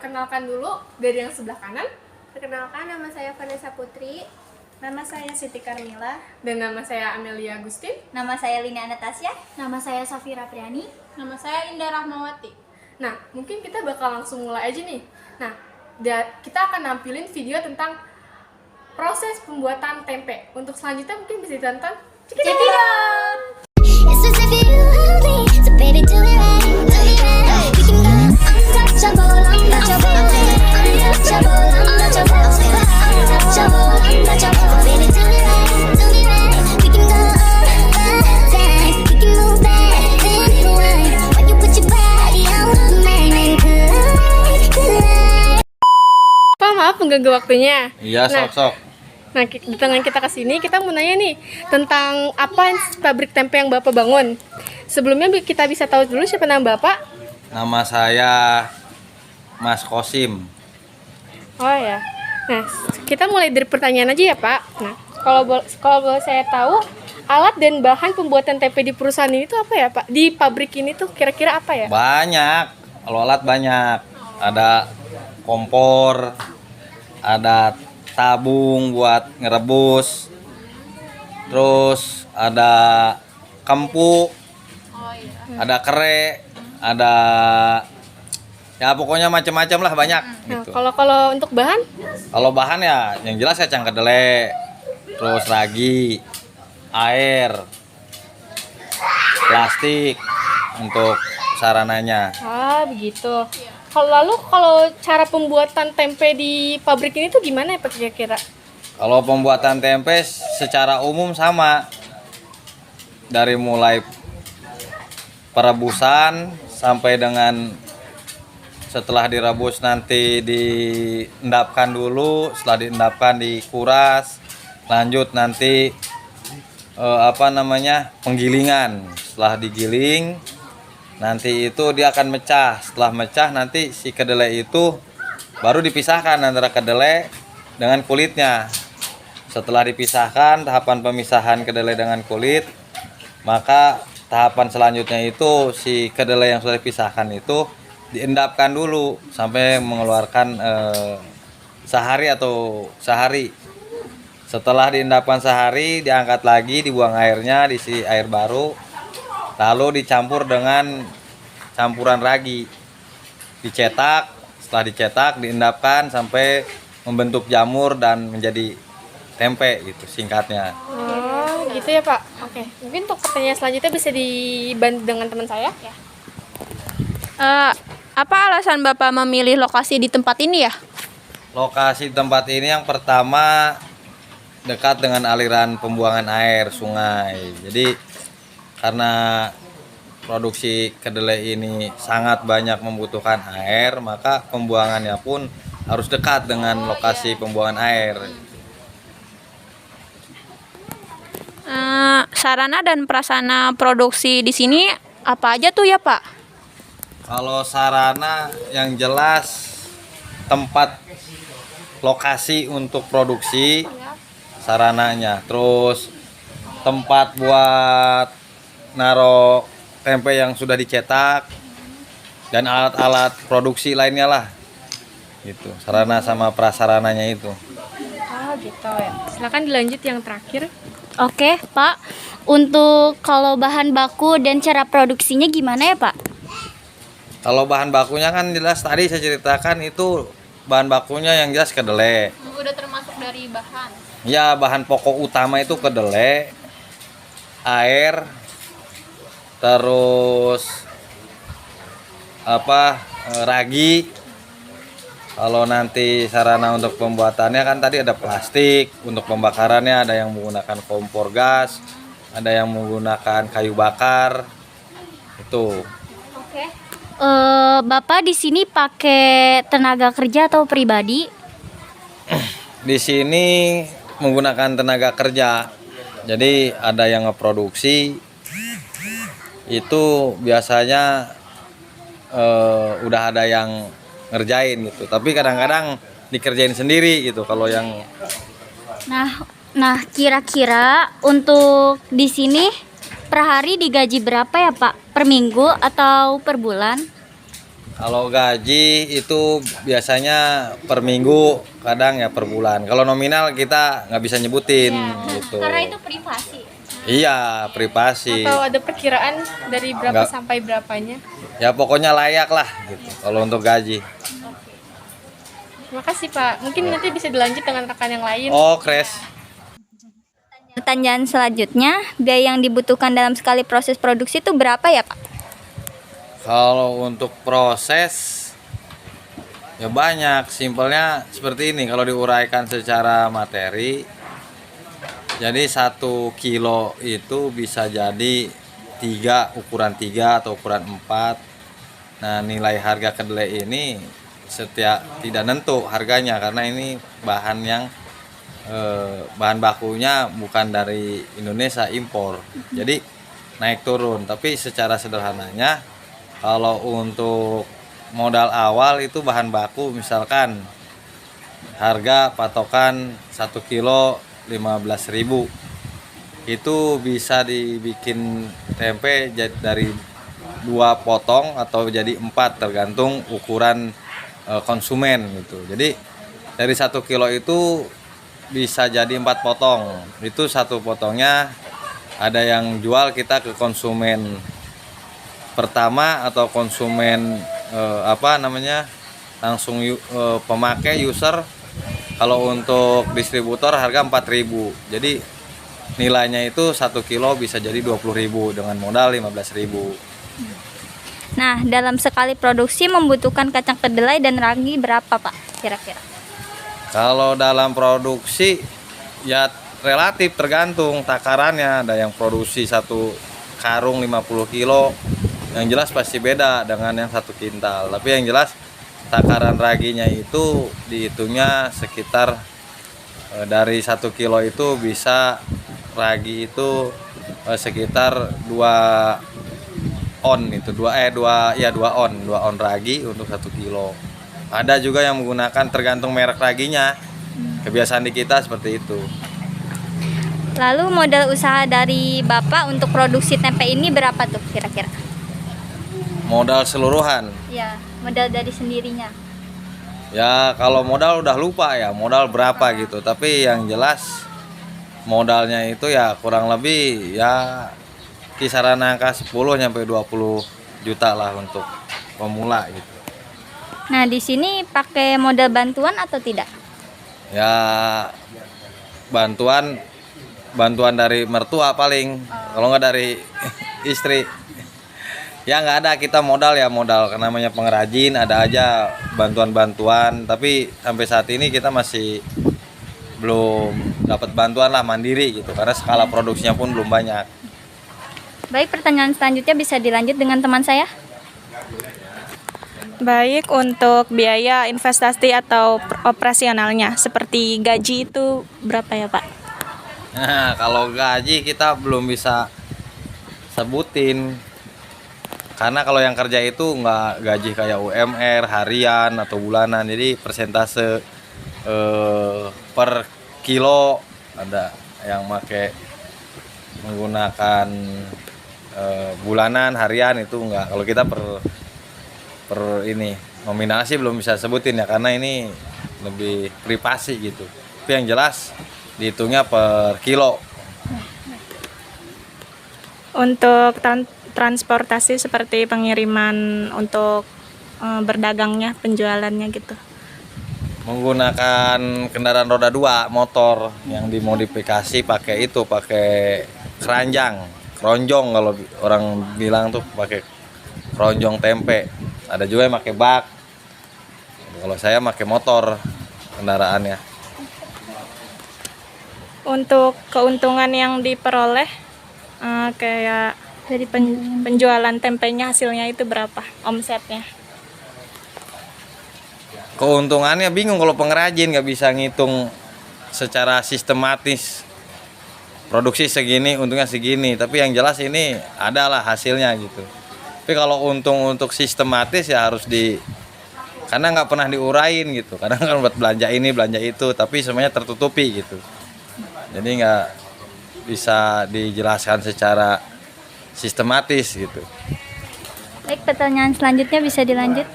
perkenalkan dulu dari yang sebelah kanan. Perkenalkan, nama saya Vanessa Putri. Nama saya Siti Carmila. Dan nama saya Amelia Agustin. Nama saya Lina Anastasia. Nama saya Safira Priani. Nama saya Indah Rahmawati. Nah, mungkin kita bakal langsung mulai aja nih. Nah, kita akan nampilin video tentang proses pembuatan tempe. Untuk selanjutnya mungkin bisa ditonton. Cekidot! It's as if you held me, so baby do it right, do it right. We can go untouchable, untouchable, untouchable, untouchable, untouchable, untouchable. Baby do it right, do it right. We can go all night, we can move back and forward. When you put your body on mine and collide. Pak, maaf mengganggu waktunya. Iya, sok-sok. Nah, dengan kita ke sini, kita mau nanya nih tentang apa pabrik tempe yang Bapak bangun. Sebelumnya kita bisa tahu dulu siapa nama Bapak? Nama saya Mas Kosim. Oh ya. Nah, kita mulai dari pertanyaan aja ya, Pak. Nah, kalau boleh saya tahu, alat dan bahan pembuatan tempe di perusahaan ini tuh apa ya, Pak? Di pabrik ini tuh kira-kira apa ya? Banyak, kalau alat banyak. Ada kompor, ada tabung buat ngerebus, terus ada kempu, ada kere, ada ya pokoknya macam-macam lah, banyak Nah, gitu. kalau untuk bahan? Kalau bahan ya yang jelas kacang kedelai, terus ragi, air, plastik untuk sarananya. Ah, begitu. Kalau cara pembuatan tempe di pabrik ini tuh gimana ya, Pak, kira-kira? Kalau pembuatan tempe secara umum sama, dari mulai perebusan sampai dengan setelah direbus nanti diendapkan dulu, setelah diendapkan dikuras, lanjut nanti penggilingan. Setelah digiling nanti itu dia akan mecah. Setelah mecah nanti si kedelai itu baru dipisahkan antara kedelai dengan kulitnya. Setelah dipisahkan, tahapan pemisahan kedelai dengan kulit, maka tahapan selanjutnya itu si kedelai yang sudah dipisahkan itu diendapkan dulu sampai mengeluarkan sehari. Setelah diendapkan sehari, diangkat lagi, dibuang airnya, diisi air baru, lalu dicampur dengan campuran ragi, dicetak. Setelah dicetak, diendapkan sampai membentuk jamur dan menjadi tempe, gitu singkatnya. Oh, gitu ya, Pak. Oke. Mungkin untuk pertanyaan selanjutnya bisa dibantu dengan teman saya. Ya. Apa alasan Bapak memilih lokasi di tempat ini ya? Lokasi tempat ini yang pertama dekat dengan aliran pembuangan air sungai. Jadi karena produksi kedelai ini sangat banyak membutuhkan air, maka pembuangannya pun harus dekat dengan lokasi pembuangan air. Sarana dan prasarana produksi di sini apa aja tuh ya, Pak? Kalau sarana yang jelas tempat lokasi untuk produksi sarananya, terus tempat buat naro tempe yang sudah dicetak dan alat-alat produksi lainnya lah, gitu. Sarana sama prasarananya itu. Oh, gitu ya. Silakan dilanjut yang terakhir. Oke, Pak. Untuk kalau bahan baku dan cara produksinya gimana ya, Pak? Kalau bahan bakunya kan jelas tadi saya ceritakan itu bahan bakunya yang jelas kedelai. Udah termasuk dari bahan. Ya, bahan pokok utama itu kedelai, air, terus ragi. Kalau nanti sarana untuk pembuatannya kan tadi ada plastik, untuk pembakarannya ada yang menggunakan kompor gas, ada yang menggunakan kayu bakar. Itu. Oke. Bapak di sini pakai tenaga kerja atau pribadi? Di sini menggunakan tenaga kerja. Jadi ada yang ngeproduksi, itu biasanya udah ada yang ngerjain gitu. Tapi kadang-kadang dikerjain sendiri gitu kalau yang. Nah, kira-kira untuk di sini per hari digaji berapa ya, Pak? Per minggu atau per bulan? Kalau gaji itu biasanya per minggu, kadang ya per bulan. Kalau nominal kita nggak bisa nyebutin gitu. Karena itu privasi. Iya, privasi. Atau ada perkiraan dari berapa Nggak. sampai berapanya? Ya pokoknya layak lah gitu. Kalau untuk gaji. Terima kasih Pak. Mungkin nanti bisa dilanjut dengan rekan yang lain. Oh, Kres. Pertanyaan selanjutnya, biaya yang dibutuhkan dalam sekali proses produksi itu berapa ya Pak? Kalau untuk proses ya banyak. Simpelnya seperti ini. Kalau diuraikan secara materi, jadi 1 kilo itu bisa jadi ukuran 3 atau ukuran 4. Nah, nilai harga kedelai ini tidak nentu harganya karena ini bahan yang bahan bakunya bukan dari Indonesia, impor. Jadi naik turun. Tapi secara sederhananya, kalau untuk modal awal itu bahan baku misalkan harga patokan 1 kilo 15.000, itu bisa dibikin tempe dari 2 potong atau jadi 4 tergantung ukuran konsumen gitu. Jadi dari 1 kilo itu bisa jadi 4 potong. Itu 1 potongnya ada yang jual kita ke konsumen pertama atau konsumen langsung pemakai user. Kalau untuk distributor harga 4.000. Jadi nilainya itu 1 kilo bisa jadi 20.000 dengan modal 15.000. Nah, dalam sekali produksi membutuhkan kacang kedelai dan ragi berapa Pak kira-kira? Kalau dalam produksi ya relatif tergantung takarannya. Ada yang produksi 1 karung 50 kilo, yang jelas pasti beda dengan yang 1 kintal. Tapi yang jelas takaran raginya itu dihitungnya sekitar dari 1 kilo itu bisa ragi itu sekitar 2 on itu 2 on ragi untuk 1 kilo. Ada juga yang menggunakan tergantung merek raginya. Kebiasaan di kita seperti itu. Lalu modal usaha dari Bapak untuk produksi tempe ini berapa tuh kira-kira? Modal seluruhan. Ya, modal dari sendirinya. Ya kalau modal udah lupa ya modal berapa gitu. Tapi yang jelas modalnya itu ya kurang lebih ya kisaran angka 10 sampai 20 juta lah untuk pemula gitu. Nah, di sini pakai modal bantuan atau tidak? Ya bantuan dari mertua paling, kalau nggak dari istri. Ya nggak ada, kita modal namanya pengrajin, ada aja bantuan-bantuan. Tapi sampai saat ini kita masih belum dapat bantuan lah, mandiri gitu, karena skala produksinya pun belum banyak. Baik, pertanyaan selanjutnya bisa dilanjut dengan teman saya. Baik, untuk biaya investasi atau operasionalnya seperti gaji itu berapa ya Pak? Nah, kalau gaji kita belum bisa sebutin. Karena kalau yang kerja itu nggak gaji kayak UMR, harian atau bulanan. Jadi persentase per kilo, ada yang menggunakan bulanan, harian, itu enggak. Kalau kita per ini nominal sih belum bisa sebutin ya, karena ini lebih privasi gitu. Tapi yang jelas dihitungnya per kilo. Untuk transportasi seperti pengiriman untuk berdagangnya, penjualannya gitu. Menggunakan kendaraan roda 2, motor yang dimodifikasi pakai keranjang, keronjong kalau orang bilang tuh, pakai keronjong tempe. Ada juga yang pakai bak. Kalau saya pakai motor kendaraannya. Untuk keuntungan yang diperoleh kayak dari penjualan tempenya, hasilnya itu berapa omsetnya? Keuntungannya bingung kalau pengrajin, nggak bisa ngitung secara sistematis. Produksi segini, untungnya segini. Tapi yang jelas ini adalah hasilnya gitu. Tapi kalau untung untuk sistematis ya harus karena nggak pernah diurain gitu. Kadang kan buat belanja ini, belanja itu, tapi semuanya tertutupi gitu. Jadi nggak bisa dijelaskan secara sistematis gitu. Baik, pertanyaan selanjutnya bisa dilanjut.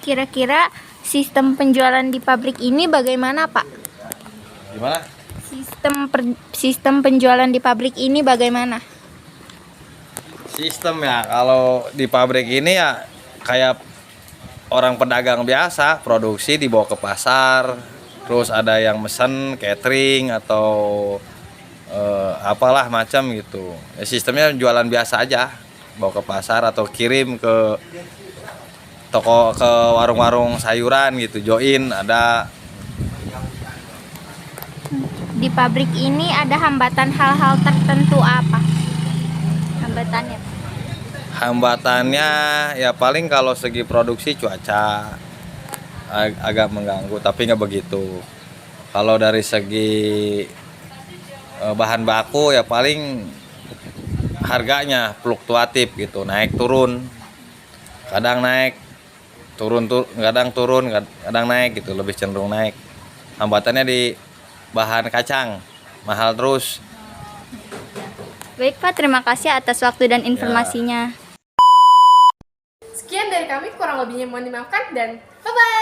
Kira-kira sistem penjualan di pabrik ini bagaimana, Pak? Gimana? Sistem penjualan di pabrik ini bagaimana? Sistem ya, kalau di pabrik ini ya kayak orang pedagang biasa, produksi dibawa ke pasar, terus ada yang mesen catering atau apalah macam gitu. Ya, sistemnya jualan biasa aja, bawa ke pasar atau kirim ke toko, ke warung-warung sayuran gitu, join ada. Di pabrik ini ada hambatan hal-hal tertentu apa? Hambatannya. Hambatannya ya paling kalau segi produksi cuaca agak mengganggu, tapi nggak begitu. Kalau dari segi bahan baku ya paling harganya fluktuatif gitu, naik turun, kadang naik turun, kadang turun, kadang naik gitu, lebih cenderung naik. Hambatannya di bahan kacang mahal terus. Baik Pak, terima kasih atas waktu dan informasinya. Sekian dari kami, kurang lebihnya mohon dimaafkan dan bye-bye.